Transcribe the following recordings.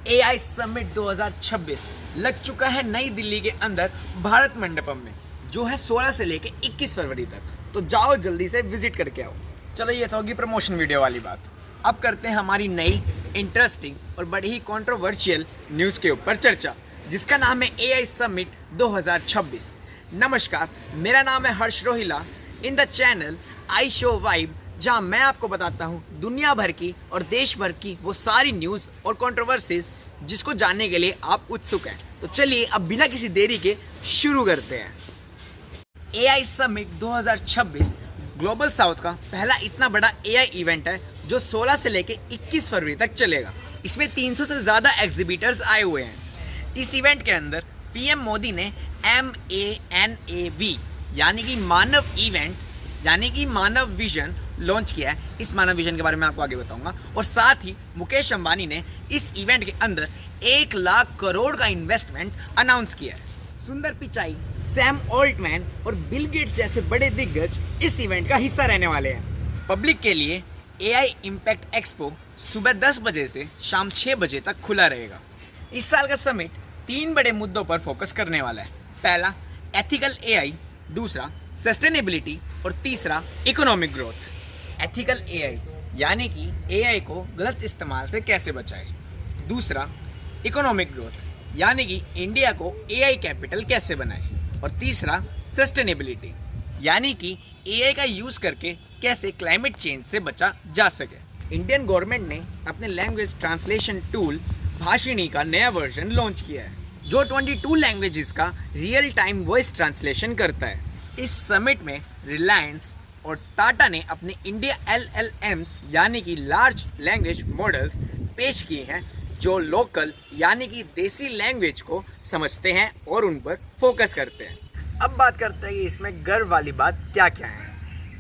AI summit 2026 लग चुका है नई दिल्ली के अंदर भारत मंडपम में, जो है 16 से लेके 21 फरवरी तक। तो जाओ जल्दी से विजिट करके आओ। चलो ये तो होगी प्रमोशन वीडियो वाली बात। अब करते हैं हमारी नई इंटरेस्टिंग और बड़ी ही कंट्रोवर्शियल न्यूज़ के ऊपर चर्चा, जिसका नाम है एआई समिट 2026। नमस्कार, मेरा नाम है Harsh Rohila in the channel I show vibe, जहां मैं आपको बताता हूं दुनिया भर की और देश भर की वो सारी न्यूज़ और कंट्रोवर्सीज जिसको जानने के लिए आप उत्सुक हैं। तो चलिए अब बिना किसी देरी के शुरू करते हैं। एआई समिट 2026 ग्लोबल साउथ का पहला इतना बड़ा एआई इवेंट है जो 16 से लेकर 21 फरवरी तक चलेगा। इसमें 300 से ज़्यादा एग्जीबिटर्स आए हुए हैं। इस इवेंट के अंदर पीएम मोदी ने MANAV यानी कि मानव इवेंट यानी कि मानव विजन लॉन्च किया है। इस मानव विजन के बारे में आपको आगे बताऊंगा। और साथ ही मुकेश अंबानी ने इस इवेंट के अंदर 1 लाख करोड़ का इन्वेस्टमेंट अनाउंस किया है। सुंदर पिचाई, सैम ऑल्टमैन और बिल गेट्स जैसे बड़े दिग्गज इस इवेंट का हिस्सा रहने वाले हैं। पब्लिक के लिए एआई इम्पैक्ट एक्सपो सुबह 10 बजे से शाम 6 बजे तक खुला रहेगा। इस साल का समिट 3 बड़े मुद्दों पर फोकस करने वाला है। पहला एथिकल एआई, दूसरा सस्टेनेबिलिटी और तीसरा इकोनॉमिक ग्रोथ। एथिकल एआई यानी कि एआई को गलत इस्तेमाल से कैसे बचाए। दूसरा इकोनॉमिक ग्रोथ यानी कि इंडिया को एआई कैपिटल कैसे बनाए। और तीसरा सस्टेनेबिलिटी यानी कि एआई का यूज़ करके कैसे क्लाइमेट चेंज से बचा जा सके। इंडियन गवर्नमेंट ने अपने लैंग्वेज ट्रांसलेशन टूल भाषिणी का नया वर्जन लॉन्च किया है, जो 22 लैंग्वेजेस का रियल टाइम वॉइस ट्रांसलेशन करता है। इस समिट में रिलायंस और टाटा ने अपने इंडिया LLMs यानी कि लार्ज लैंग्वेज मॉडल्स पेश किए हैं, जो लोकल यानी कि देसी लैंग्वेज को समझते हैं और उन पर फोकस करते हैं। अब बात करते हैं कि इसमें गर्व वाली बात क्या क्या है।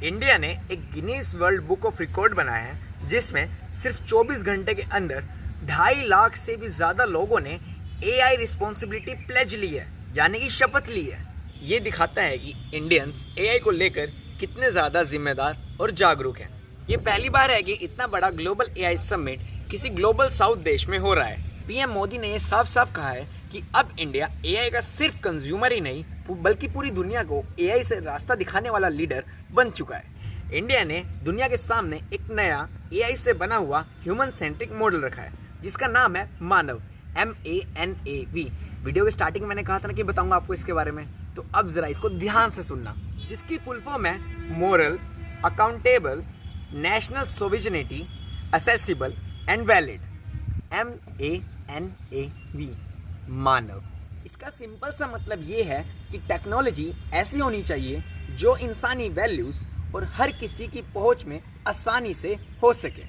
इंडिया ने एक Guinness world book of record बनाया है, जिसमें सिर्फ 24 घंटे के अंदर 2.5 लाख से भी ज़्यादा लोगों ने एआई रिस्पॉन्सिबिलिटी प्लेज ली है यानी कि शपथ ली है। ये दिखाता है कि इंडियंस एआई को लेकर कितने ज़्यादा जिम्मेदार और जागरूक हैं। ये पहली बार है कि इतना बड़ा ग्लोबल एआई समिट किसी ग्लोबल साउथ देश में हो रहा है। पीएम मोदी ने ये साफ साफ कहा है कि अब इंडिया एआई का सिर्फ कंज्यूमर ही नहीं बल्कि पूरी दुनिया को एआई से रास्ता दिखाने वाला लीडर बन चुका है। इंडिया ने दुनिया के सामने एक नया एआई से बना हुआ ह्यूमन सेंट्रिक मॉडल रखा है, जिसका नाम है मानव, MANAV। वीडियो के स्टार्टिंग में मैंने कहा था ना कि बताऊंगा आपको इसके बारे में, तो अब जरा इसको ध्यान से सुनना। जिसकी फुल फॉर्म है moral, accountable, national sovereignty, accessible and valid. MANAV Manav. इसका सिंपल सा मतलब ये है कि टेक्नोलॉजी ऐसी होनी चाहिए जो इंसानी वैल्यूज और हर किसी की पहुंच में आसानी से हो सके।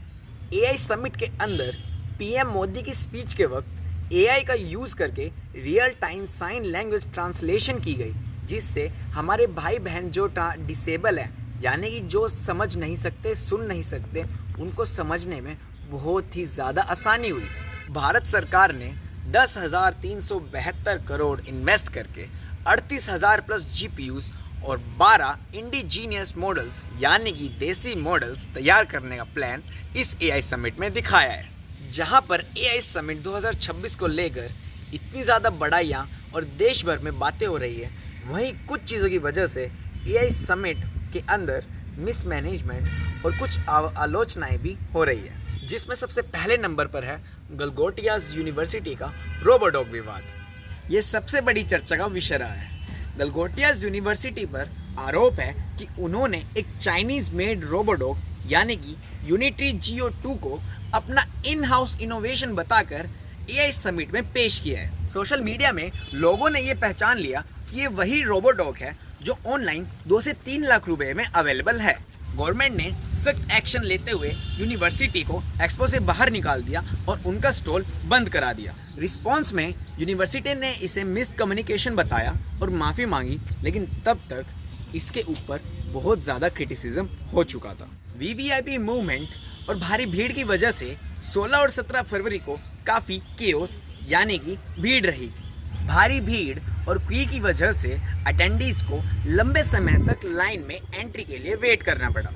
एआई समिट के अंदर पीएम मोदी की स्पीच के वक्त एआई का यूज़ करके real time sign language translation की गई, जिससे हमारे भाई बहन जो डिसेबल है यानी कि जो समझ नहीं सकते, सुन नहीं सकते, उनको समझने में बहुत ही ज़्यादा आसानी हुई। भारत सरकार ने 10,372 करोड़ इन्वेस्ट करके 38,000 प्लस GPUs और 12 इंडिजीनियस मॉडल्स यानी कि देसी मॉडल्स तैयार करने का प्लान इस एआई समिट में दिखाया है। जहां पर एआई समिट 2026 को लेकर इतनी ज़्यादा बड़ाइयाँ और देश भर में बातें हो रही है, वहीं कुछ चीज़ों की वजह से एआई समिट के अंदर मिसमैनेजमेंट और कुछ आलोचनाएं भी हो रही है, जिसमें सबसे पहले नंबर पर है गलगोटियाज यूनिवर्सिटी का रोबोडॉग विवाद। ये सबसे बड़ी चर्चा का विषय रहा है। गलगोटियाज यूनिवर्सिटी पर आरोप है कि उन्होंने एक चाइनीज मेड रोबोडॉग यानी कि यूनिट्री GO2 को अपना इन हाउस इनोवेशन बताकर एआई समिट में पेश किया है। सोशल मीडिया में लोगों ने ये पहचान लिया कि ये वही रोबोडॉग है जो ऑनलाइन 2 से 3 लाख रुपए में अवेलेबल है। गवर्नमेंट ने सख्त एक्शन लेते हुए यूनिवर्सिटी को एक्सपो से बाहर निकाल दिया और उनका स्टॉल बंद करा दिया। रिस्पॉन्स में यूनिवर्सिटी ने इसे मिसकम्युनिकेशन बताया और माफ़ी मांगी, लेकिन तब तक इसके ऊपर बहुत ज़्यादा क्रिटिसिज्म हो चुका था। VVIP मूवमेंट और भारी भीड़ की वजह से 16 और 17 फरवरी को काफ़ी केओस यानी कि भीड़ रही। भारी भीड़ और क्यू की वजह से अटेंडीज को लंबे समय तक लाइन में एंट्री के लिए वेट करना पड़ा।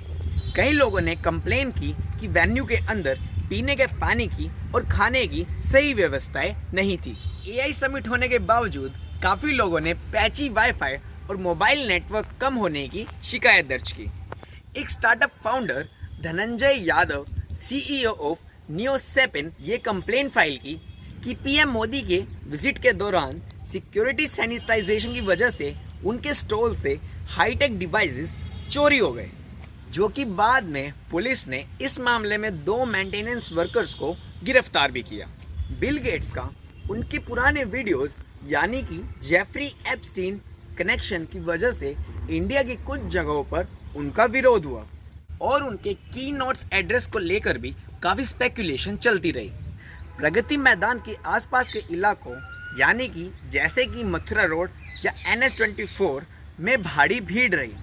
कई लोगों ने कंप्लेन की कि वेन्यू के अंदर पीने के पानी की और खाने की सही व्यवस्थाएं नहीं थी। एआई समिट होने के बावजूद काफ़ी लोगों ने पैची वाईफाई और मोबाइल नेटवर्क कम होने की शिकायत दर्ज की। एक startup founder Dhananjay Yadav, CEO of Neosapien, ये कंप्लेन फाइल की कि पीएम मोदी के विजिट के दौरान सिक्योरिटी सैनिटाइजेशन की वजह से उनके स्टॉल से हाईटेक डिवाइसेस चोरी हो गए, जो कि बाद में पुलिस ने इस मामले में 2 मेंटेनेंस वर्कर्स को गिरफ्तार भी किया। बिल गेट्स का उनके पुराने वीडियोस यानी कि जेफरी एप्स्टीन कनेक्शन की वजह से इंडिया की कुछ जगहों पर उनका विरोध हुआ और उनके की नोट्स एड्रेस को लेकर भी काफ़ी स्पेकुलेशन चलती रही। प्रगति मैदान के आसपास के इलाकों यानी कि जैसे कि मथुरा रोड या NH24 में भारी भीड़ रही।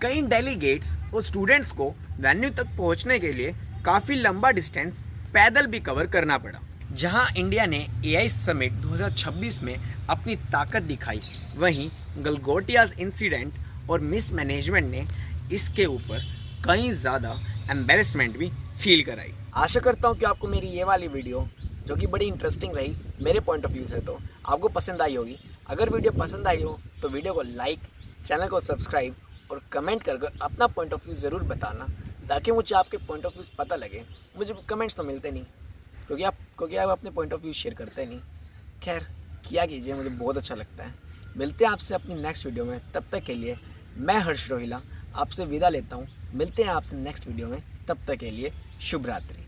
कई डेलीगेट्स और स्टूडेंट्स को वेन्यू तक पहुंचने के लिए काफ़ी लंबा डिस्टेंस पैदल भी कवर करना पड़ा। जहां इंडिया ने एआई समिट 2026 में अपनी ताकत दिखाई, वहीं गलगोटियाज इंसिडेंट और मिसमैनेजमेंट ने इसके ऊपर कई ज़्यादा एम्बेरसमेंट भी फील कराई। आशा करता हूं कि आपको मेरी ये वाली वीडियो, जो कि बड़ी इंटरेस्टिंग रही मेरे पॉइंट ऑफ व्यू से, तो आपको पसंद आई होगी। अगर वीडियो पसंद आई हो तो वीडियो को लाइक, चैनल को सब्सक्राइब और कमेंट करके अपना पॉइंट ऑफ व्यू ज़रूर बताना, ताकि मुझे आपके पॉइंट ऑफ व्यू पता लगे। मुझे कमेंट्स तो मिलते नहीं क्योंकि आप अपने पॉइंट ऑफ व्यू शेयर करते नहीं। खैर, किया कीजिए, मुझे बहुत अच्छा लगता है। मिलते हैं आपसे अपनी नेक्स्ट वीडियो में। तब तक के लिए मैं हर्ष रोहिला आपसे विदा लेता हूँ। मिलते हैं आपसे नेक्स्ट वीडियो में। तब तक के लिए शुभ रात्रि।